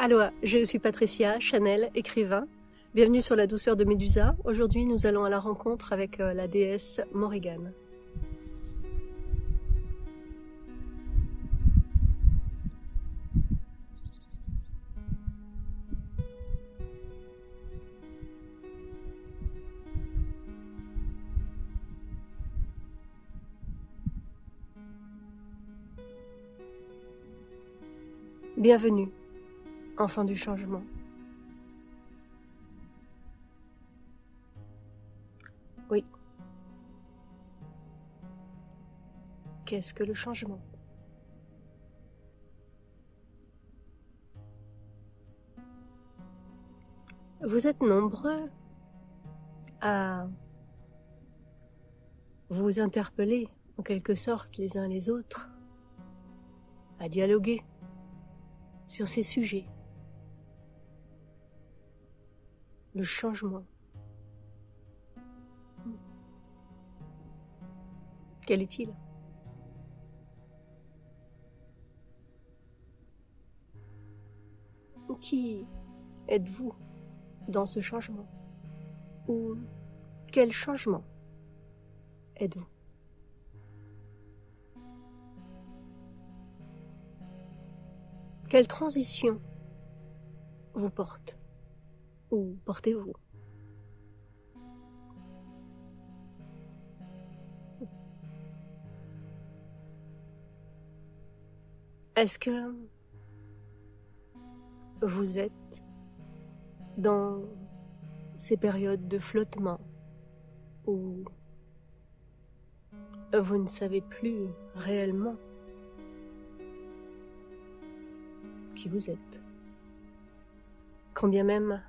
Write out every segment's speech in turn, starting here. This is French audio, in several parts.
Aloha, je suis Patricia Chanel, écrivain. Bienvenue sur la douceur de Médusa. Aujourd'hui, nous allons à la rencontre avec la déesse Morrigan. Bienvenue, enfant du changement. Oui. Qu'est-ce que le changement? Vous êtes nombreux à vous interpeller, en quelque sorte, les uns les autres, à dialoguer sur ces sujets. Le changement. Quel est-il? Qui êtes-vous dans ce changement? Ou quel changement êtes-vous? Quelle transition vous porte? Ou portez-vous? Est-ce que vous êtes dans ces périodes de flottement où vous ne savez plus réellement qui vous êtes? Quand bien même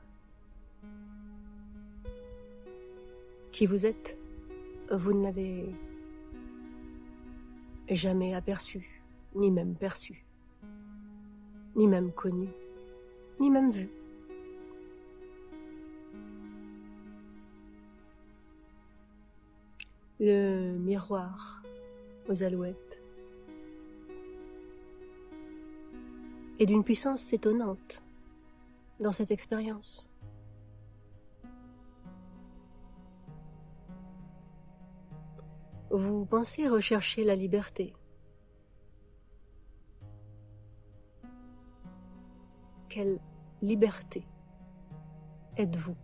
qui vous êtes, vous ne l'avez jamais aperçu, ni même perçu, ni même connu, ni même vu. Le miroir aux alouettes est d'une puissance étonnante dans cette expérience. Vous pensez rechercher la liberté. Quelle liberté êtes-vous?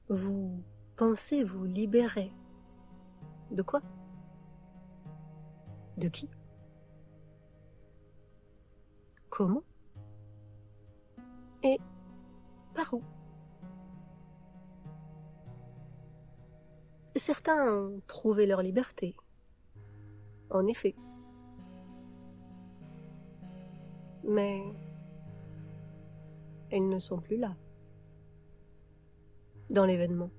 Vous pensez vous libérer de quoi? De qui? Comment? Et par où? Certains ont trouvé leur liberté, en effet. Mais elles ne sont plus là, dans l'événement.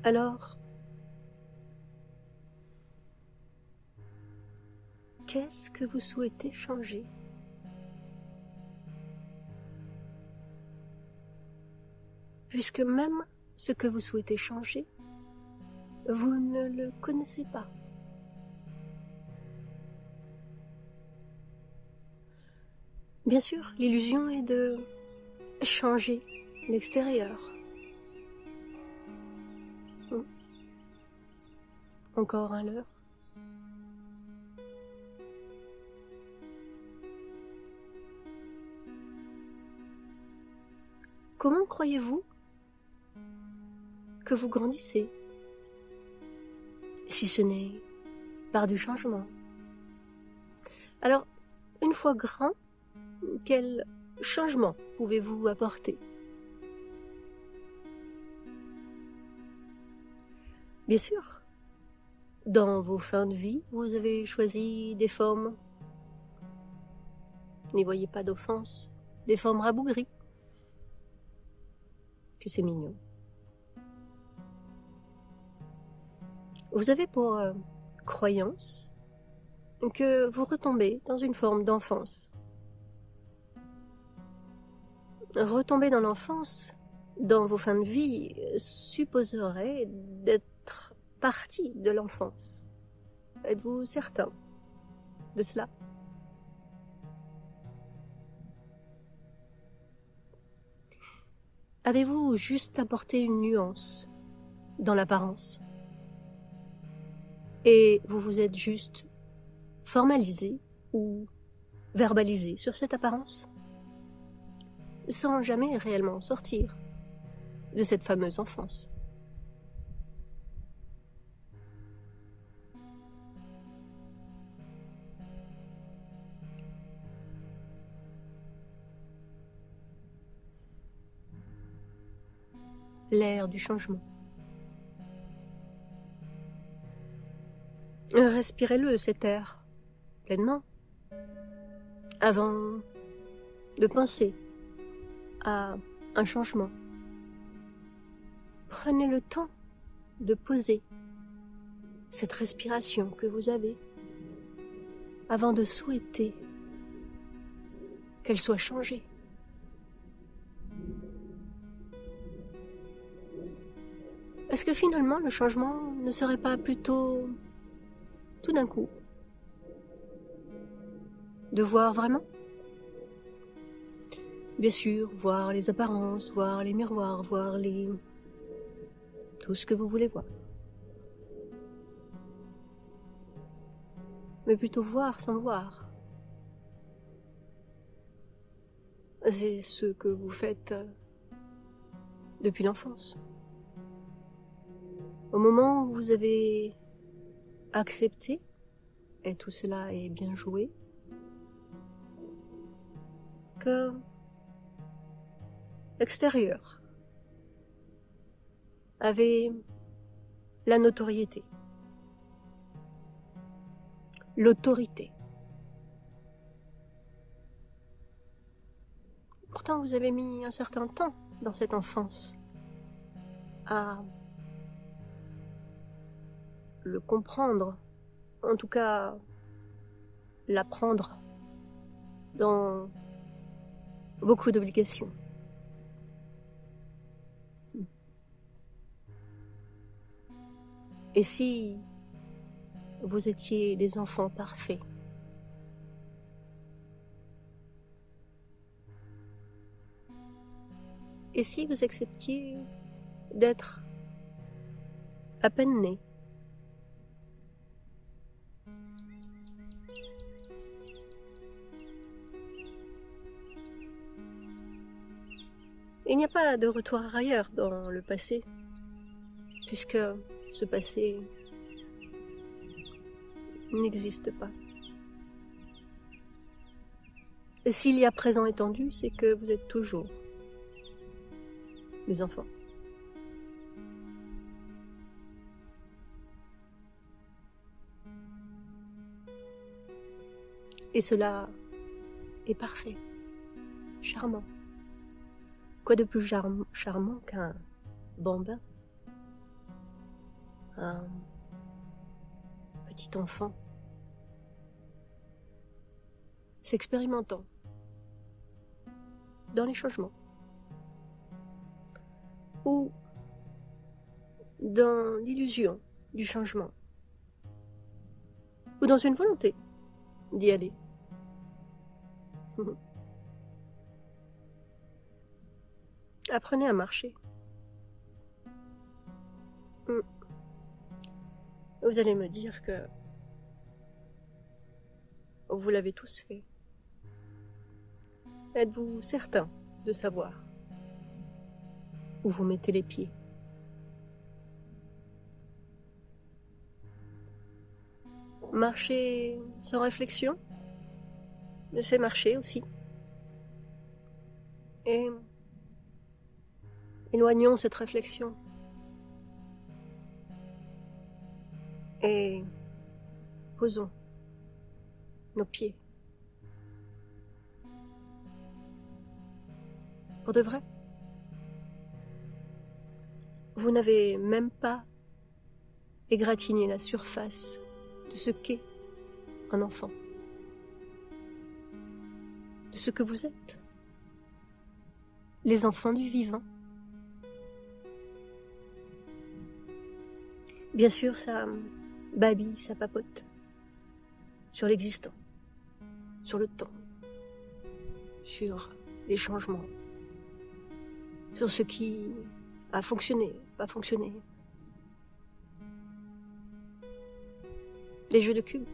Alors, qu'est-ce que vous souhaitez changer? Puisque même ce que vous souhaitez changer, vous ne le connaissez pas. Bien sûr, l'illusion est de changer l'extérieur. Encore un leurre. Comment croyez-vous que vous grandissez, si ce n'est par du changement? Alors, une fois grand, quel changement pouvez-vous apporter? Bien sûr, dans vos fins de vie, vous avez choisi des formes, n'y voyez pas d'offense, des formes rabougries. Que c'est mignon. Vous avez pour croyance que vous retombez dans une forme d'enfance. Retomber dans l'enfance, dans vos fins de vie, supposerait d'être partie de l'enfance. Êtes-vous certain de cela? Avez-vous juste apporté une nuance dans l'apparence? Et vous vous êtes juste formalisé ou verbalisé sur cette apparence, sans jamais réellement sortir de cette fameuse enfance. L'air du changement. Respirez-le, cet air, pleinement, avant de penser à un changement. Prenez le temps de poser cette respiration que vous avez avant de souhaiter qu'elle soit changée. Est-ce que finalement le changement ne serait pas plutôt tout d'un coup de voir vraiment? Bien sûr, voir les apparences, voir les miroirs, voir tout ce que vous voulez voir. Mais plutôt voir sans voir. C'est ce que vous faites depuis l'enfance. Au moment où vous avez accepté, et tout cela est bien joué, que l'extérieur avait la notoriété, l'autorité. Pourtant, vous avez mis un certain temps dans cette enfance à le comprendre, en tout cas l'apprendre dans beaucoup d'obligations. Et si vous étiez des enfants parfaits, et si vous acceptiez d'être à peine né, il n'y a pas de retour arrière dans le passé, puisque ce passé n'existe pas. Et s'il y a présent étendu, c'est que vous êtes toujours des enfants. Et cela est parfait, charmant. Quoi de plus charmant qu'un bambin, un petit enfant, s'expérimentant dans les changements ou dans l'illusion du changement ou dans une volonté d'y aller. Apprenez à marcher. Vous allez me dire que vous l'avez tous fait. Êtes-vous certain de savoir où vous mettez les pieds? Marcher sans réflexion, c'est marcher aussi. Et éloignons cette réflexion. Et posons nos pieds. Pour de vrai. Vous n'avez même pas égratigné la surface de ce qu'est un enfant, de ce que vous êtes, les enfants du vivant. Bien sûr, ça babille, ça papote. sur l'existant, sur le temps, sur les changements, sur ce qui a fonctionné, pas fonctionné. Des jeux de cubes,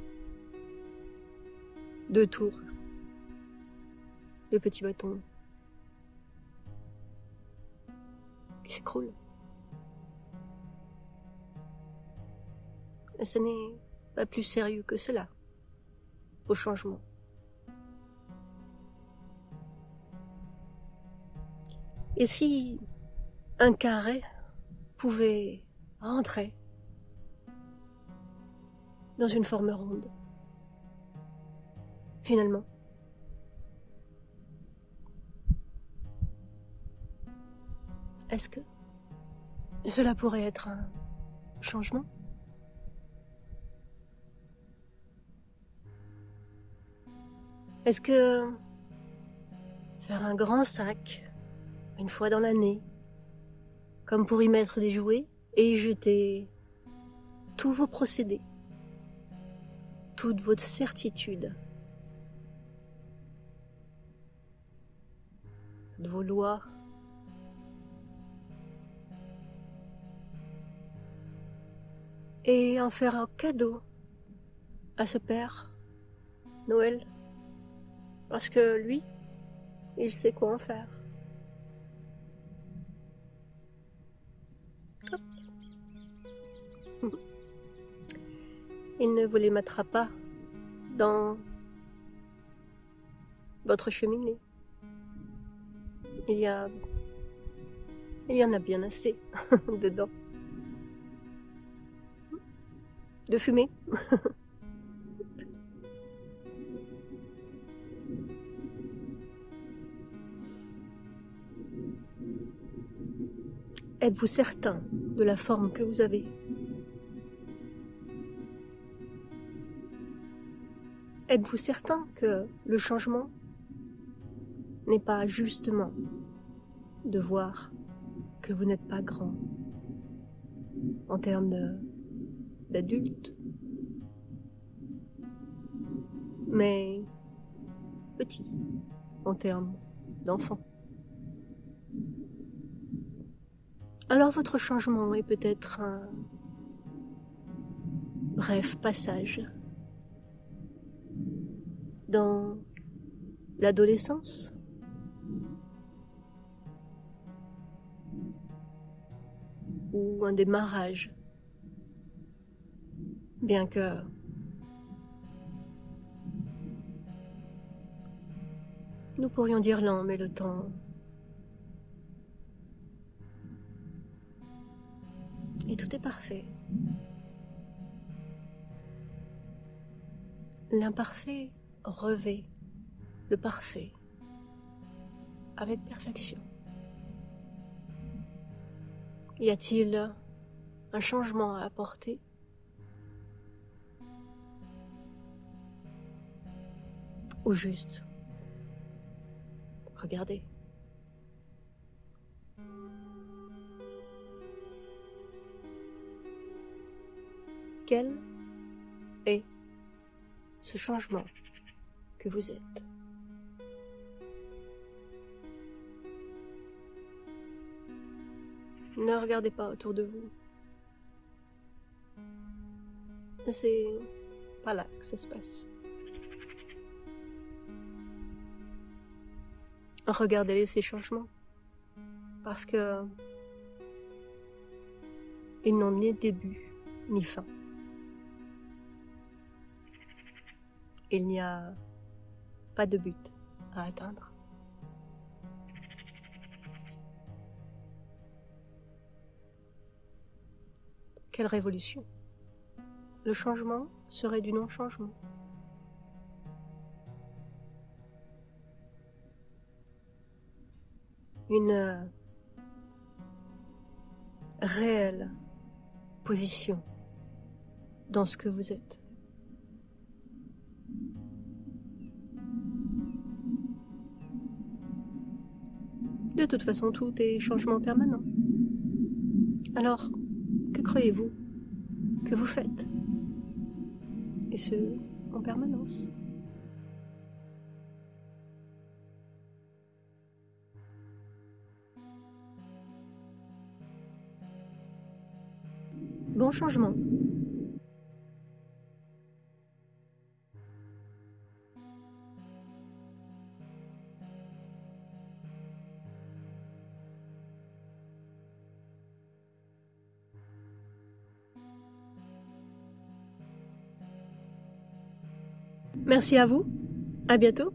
de tours, de petits bâtons qui s'écroulent. Et ce n'est pas plus sérieux que cela, au changement. Et si un carré pouvait rentrer dans une forme ronde, finalement, est-ce que cela pourrait être un changement? Est-ce que faire un grand sac, une fois dans l'année, comme pour y mettre des jouets, et y jeter tous vos procédés, toute votre certitude, toutes vos lois, et en faire un cadeau à ce père Noël, parce que lui, il sait quoi en faire. Hop. Il ne vous les mettra pas dans votre cheminée. Il y en a bien assez dedans. De fumée. Êtes-vous certain de la forme que vous avez? Êtes-vous certain que le changement n'est pas justement de voir que vous n'êtes pas grand en termes d'adulte, mais petit en termes d'enfant? Alors votre changement est peut-être un bref passage dans l'adolescence, ou un démarrage, bien que nous pourrions dire lent, mais le temps et tout est parfait. L'imparfait revêt le parfait avec perfection. Y a-t-il un changement à apporter? Ou juste regardez. Quel est ce changement que vous êtes? Ne regardez pas autour de vous. C'est pas là que ça se passe. Regardez ces changements, parce que ils n'ont ni début ni fin. Il n'y a pas de but à atteindre. Quelle révolution! Le changement serait du non-changement. Une réelle position dans ce que vous êtes. De toute façon, tout est changement permanent. Alors, que croyez-vous que vous faites? Et ce, en permanence. Bon changement. Merci à vous. À bientôt.